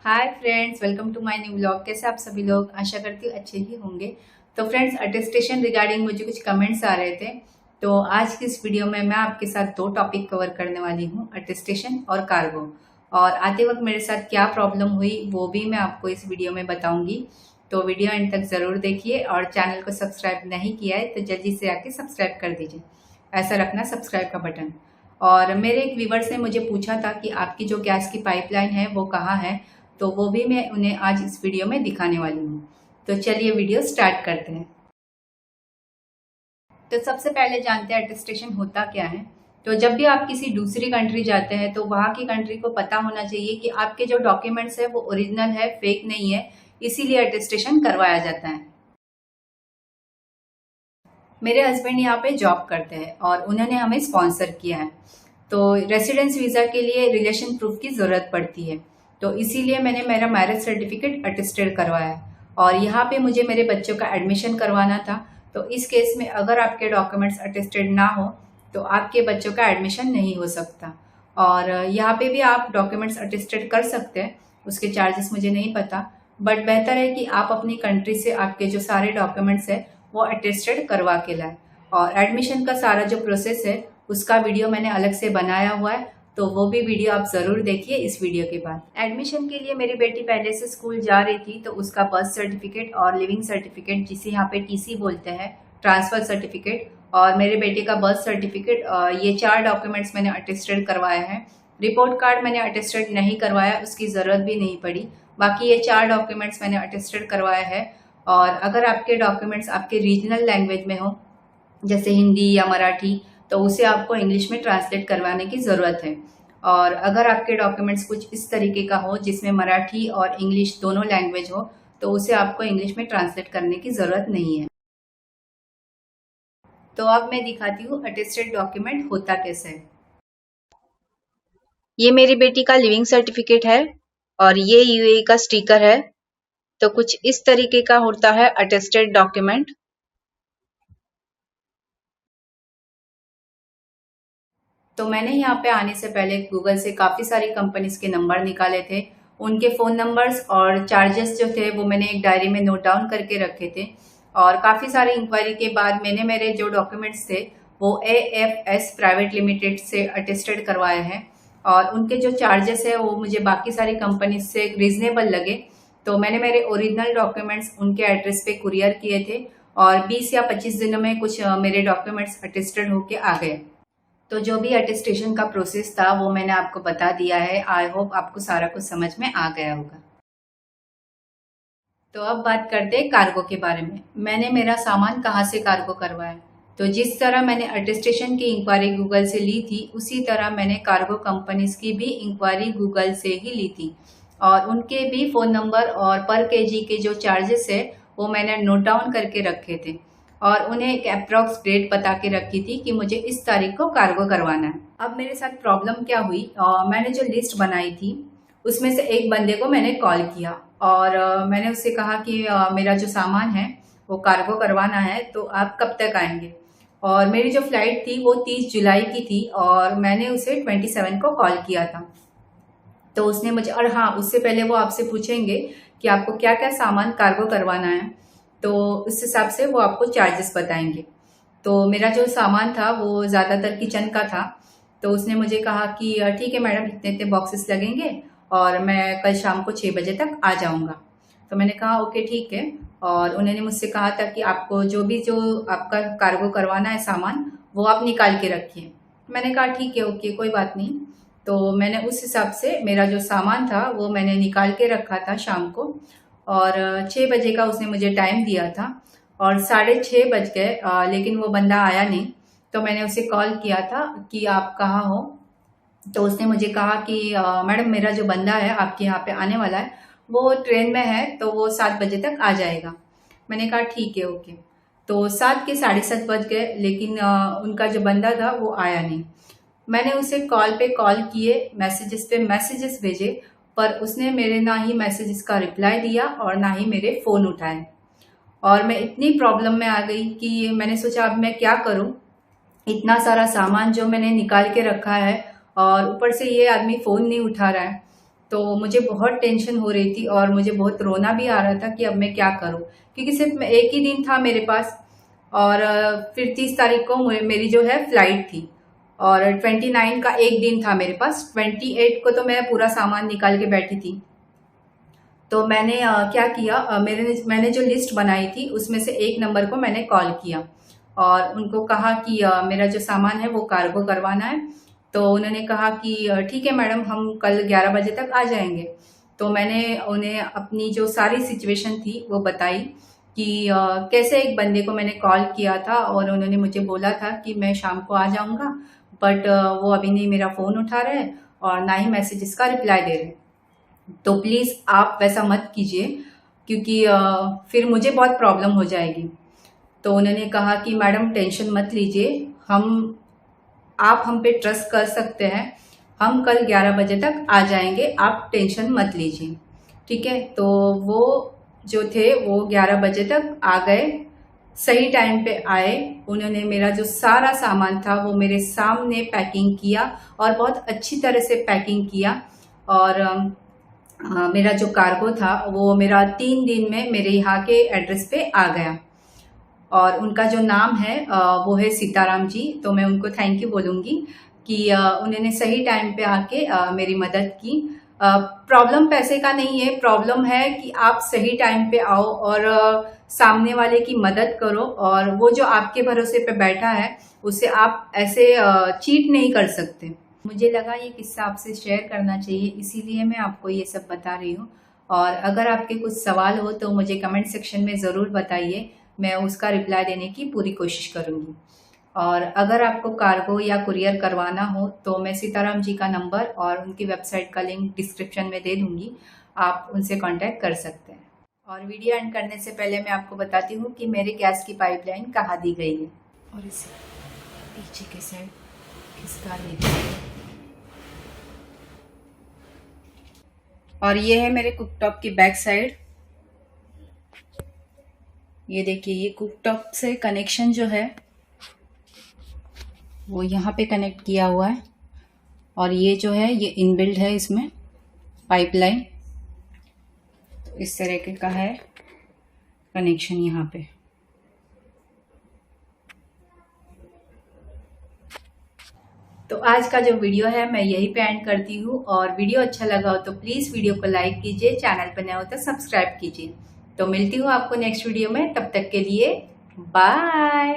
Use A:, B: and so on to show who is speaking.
A: Hi friends, welcome to my new blog. कैसे आप सभी लोग? आशा करती हूँ अच्छे ही होंगे। तो फ्रेंड्स, अटेस्टेशन रिगार्डिंग मुझे कुछ कमेंट्स आ रहे थे, तो आज की इस वीडियो में मैं आपके साथ दो टॉपिक कवर करने वाली हूँ, अटेस्टेशन और कार्गो। और आते वक्त मेरे साथ क्या प्रॉब्लम हुई वो भी मैं आपको इस वीडियो में बताऊंगी। तो वीडियो एंड तक जरूर देखिए, और चैनल को सब्सक्राइब नहीं किया है तो जल्दी से आके सब्सक्राइब कर दीजिए। ऐसा रखना सब्सक्राइब का बटन। और मेरे एक व्यूवर्स ने मुझे पूछा था कि आपकी जो गैस की पाइपलाइन है वो कहाँ है, तो वो भी मैं उन्हें आज इस वीडियो में दिखाने वाली हूँ। तो चलिए वीडियो स्टार्ट करते हैं। तो सबसे पहले जानते हैं अटेस्टेशन होता क्या है। तो जब भी आप किसी दूसरी कंट्री जाते हैं तो वहां की कंट्री को पता होना चाहिए कि आपके जो डॉक्यूमेंट्स है वो ओरिजिनल है, फेक नहीं है, इसीलिए अटेस्टेशन करवाया जाता है। मेरे हस्बैंड यहाँ पे जॉब करते हैं और उन्होंने हमें स्पॉन्सर किया है। तो रेसिडेंस वीजा के लिए रिलेशन प्रूफ की जरूरत पड़ती है, तो इसीलिए मैंने मेरा मैरिज सर्टिफिकेट अटेस्टेड करवाया है। और यहाँ पे मुझे मेरे बच्चों का एडमिशन करवाना था। तो इस केस में अगर आपके डॉक्यूमेंट्स अटेस्टेड ना हो तो आपके बच्चों का एडमिशन नहीं हो सकता। और यहाँ पे भी आप डॉक्यूमेंट्स अटेस्टेड कर सकते हैं, उसके चार्जेस मुझे नहीं पता, बट बेहतर है कि आप अपनी कंट्री से आपके जो सारे डॉक्यूमेंट्स है वो अटेस्टेड करवा के लाए। और एडमिशन का सारा जो प्रोसेस है उसका वीडियो मैंने अलग से बनाया हुआ है, तो वो भी वीडियो आप जरूर देखिए इस वीडियो के बाद। एडमिशन के लिए मेरी बेटी पहले से स्कूल जा रही थी, तो उसका बर्थ सर्टिफिकेट और लिविंग सर्टिफिकेट, जिसे यहाँ पे टीसी बोलते हैं, ट्रांसफर सर्टिफिकेट, और मेरे बेटे का बर्थ सर्टिफिकेट, ये 4 डॉक्यूमेंट्स मैंने अटेस्टेड करवाए हैं। रिपोर्ट कार्ड मैंने अटेस्टेड नहीं करवाया, उसकी जरूरत भी नहीं पड़ी। बाकी ये 4 डॉक्यूमेंट्स मैंने अटेस्टेड करवाए हैं। और अगर आपके डॉक्यूमेंट्स आपके रीजनल लैंग्वेज में हो, जैसे हिंदी या मराठी, तो उसे आपको इंग्लिश में ट्रांसलेट करवाने की ज़रूरत है। और अगर आपके डॉक्यूमेंट्स कुछ इस तरीके का हो जिसमें मराठी और इंग्लिश दोनों लैंग्वेज हो, तो उसे आपको इंग्लिश में ट्रांसलेट करने की ज़रूरत नहीं है। तो अब मैं दिखाती हूँ अटेस्टेड डॉक्यूमेंट होता कैसे है। ये मेरी बेटी का लिविंग सर्टिफिकेट है और ये यूएई का स्टिकर है। तो कुछ इस तरीके का होता है अटेस्टेड डॉक्यूमेंट। तो मैंने यहाँ पे आने से पहले गूगल से काफ़ी सारी कंपनीज के नंबर निकाले थे। उनके फ़ोन नंबर्स और चार्जेस जो थे वो मैंने एक डायरी में नोट डाउन करके रखे थे। और काफ़ी सारी इंक्वायरी के बाद मैंने मेरे जो डॉक्यूमेंट्स थे वो AFS प्राइवेट लिमिटेड से अटेस्टेड करवाए हैं। और उनके जो चार्जेस है वो मुझे बाकी सारी कंपनीज से रीजनेबल लगे, तो मैंने मेरे ओरिजिनल डॉक्यूमेंट्स उनके एड्रेस पे कुरियर किए थे। और 20 या 25 दिनों में कुछ मेरे डॉक्यूमेंट्स अटेस्टेड होके आ गए। तो जो भी अटेस्टेशन का प्रोसेस था वो मैंने आपको बता दिया है। आई होप आपको सारा कुछ समझ में आ गया होगा। तो अब बात करते हैं कार्गो के बारे में। मैंने मेरा सामान कहाँ से कार्गो करवाया। तो जिस तरह मैंने अटेस्टेशन की इंक्वायरी गूगल से ली थी, उसी तरह मैंने कार्गो कंपनीज की भी इंक्वायरी गूगल से ही ली थी। और उनके भी फोन नंबर और पर केजी के जो चार्जेस है वो मैंने नोट डाउन करके रखे थे। और उन्हें एक अप्रॉक्स डेट बता के रखी थी कि मुझे इस तारीख को कार्गो करवाना है। अब मेरे साथ प्रॉब्लम क्या हुई, मैंने जो लिस्ट बनाई थी उसमें से एक बंदे को मैंने कॉल किया। और मैंने उससे कहा कि मेरा जो सामान है वो कार्गो करवाना है, तो आप कब तक आएंगे। और मेरी जो फ्लाइट थी वो 30 जुलाई की थी और मैंने उसे 27 को कॉल किया था। तो उसने मुझे, और हाँ, उससे पहले वो आपसे पूछेंगे कि आपको क्या क्या सामान कार्गो करवाना है, तो उस हिसाब से वो आपको चार्जेस बताएंगे। तो मेरा जो सामान था वो ज़्यादातर किचन का था। तो उसने मुझे कहा कि ठीक है मैडम, इतने इतने बॉक्सेस लगेंगे और मैं कल शाम को 6 बजे तक आ जाऊंगा। तो मैंने कहा ओके ठीक है। और उन्होंने मुझसे कहा था कि आपको जो आपका कार्गो करवाना है सामान, वो आप निकाल के रखिए। मैंने कहा ठीक है, ओके, कोई बात नहीं। तो मैंने उस हिसाब से मेरा जो सामान था वो मैंने निकाल के रखा था शाम को। और 6 बजे का उसने मुझे टाइम दिया था और 6:30 बज गए, लेकिन वो बंदा आया नहीं। तो मैंने उसे कॉल किया था कि आप कहाँ हो। तो उसने मुझे कहा कि मैडम, मेरा जो बंदा है आपके यहाँ पे आने वाला है, वो ट्रेन में है, तो वो 7 बजे तक आ जाएगा। मैंने कहा ठीक है, ओके। तो 7 के 7:30 बज गए, लेकिन उनका जो बंदा था वो आया नहीं। मैंने उसे कॉल पे कॉल किए, मैसेजेस पे मैसेजेस भेजे, पर उसने मेरे ना ही मैसेजेस का रिप्लाई दिया और ना ही मेरे फ़ोन उठाए। और मैं इतनी प्रॉब्लम में आ गई कि मैंने सोचा अब मैं क्या करूं। इतना सारा सामान जो मैंने निकाल के रखा है और ऊपर से ये आदमी फ़ोन नहीं उठा रहा है। तो मुझे बहुत टेंशन हो रही थी और मुझे बहुत रोना भी आ रहा था कि अब मैं क्या करूं, क्योंकि सिर्फ एक ही दिन था मेरे पास। और फिर 30 तारीख को मेरी जो है फ्लाइट थी और 29 का एक दिन था मेरे पास। 28 को तो मैं पूरा सामान निकाल के बैठी थी। तो मैंने क्या किया, मैंने जो लिस्ट बनाई थी उसमें से एक नंबर को मैंने कॉल किया और उनको कहा कि मेरा जो सामान है वो कार्गो करवाना है। तो उन्होंने कहा कि ठीक है मैडम, हम कल 11 बजे तक आ जाएंगे। तो मैंने उन्हें अपनी जो सारी सिचुएशन थी वो बताई कि कैसे एक बंदे को मैंने कॉल किया था और उन्होंने मुझे बोला था कि मैं शाम को आ जाऊंगा, बट वो अभी नहीं मेरा फ़ोन उठा रहे और ना ही मैसेजेस का रिप्लाई दे रहे। तो प्लीज़ आप वैसा मत कीजिए, क्योंकि फिर मुझे बहुत प्रॉब्लम हो जाएगी। तो उन्होंने कहा कि मैडम टेंशन मत लीजिए, आप हम पे ट्रस्ट कर सकते हैं, हम कल 11 बजे तक आ जाएंगे, आप टेंशन मत लीजिए। ठीक है, तो वो जो थे वो 11 बजे तक आ गए, सही टाइम पे आए। उन्होंने मेरा जो सारा सामान था वो मेरे सामने पैकिंग किया और बहुत अच्छी तरह से पैकिंग किया। और मेरा जो कार्गो था वो मेरा 3 दिन में मेरे यहाँ के एड्रेस पे आ गया। और उनका जो नाम है वो है सीताराम जी। तो मैं उनको थैंक यू बोलूँगी कि उन्होंने सही टाइम पे आके मेरी मदद की। प्रॉब्लम पैसे का नहीं है, प्रॉब्लम है कि आप सही टाइम पे आओ और सामने वाले की मदद करो, और वो जो आपके भरोसे पे बैठा है उसे आप ऐसे चीट नहीं कर सकते। मुझे लगा ये किस्सा आपसे शेयर करना चाहिए, इसीलिए मैं आपको ये सब बता रही हूँ। और अगर आपके कुछ सवाल हो तो मुझे कमेंट सेक्शन में ज़रूर बताइए, मैं उसका रिप्लाई देने की पूरी कोशिश करूँगी। और अगर आपको कार्गो या कुरियर करवाना हो तो मैं सीताराम जी का नंबर और उनकी वेबसाइट का लिंक डिस्क्रिप्शन में दे दूँगी, आप उनसे कांटेक्ट कर सकते हैं। और वीडियो एंड करने से पहले मैं आपको बताती हूँ कि मेरे गैस की पाइपलाइन कहाँ दी गई है। और इसे पीछे के साइड खिसका लीजिए। और ये है मेरे कुकटॉप की बैक साइड। ये देखिए, ये कुकटॉप से कनेक्शन जो है वो यहाँ पे कनेक्ट किया हुआ है, और ये जो है ये इनबिल्ड है इसमें पाइपलाइन। तो इस तरह का है कनेक्शन यहाँ पे। तो आज का जो वीडियो है मैं यहीं पे एंड करती हूँ, और वीडियो अच्छा लगा हो तो प्लीज़ वीडियो को लाइक कीजिए, चैनल पर नया हो तो सब्सक्राइब कीजिए। तो मिलती हूँ आपको नेक्स्ट वीडियो में, तब तक के लिए बाय।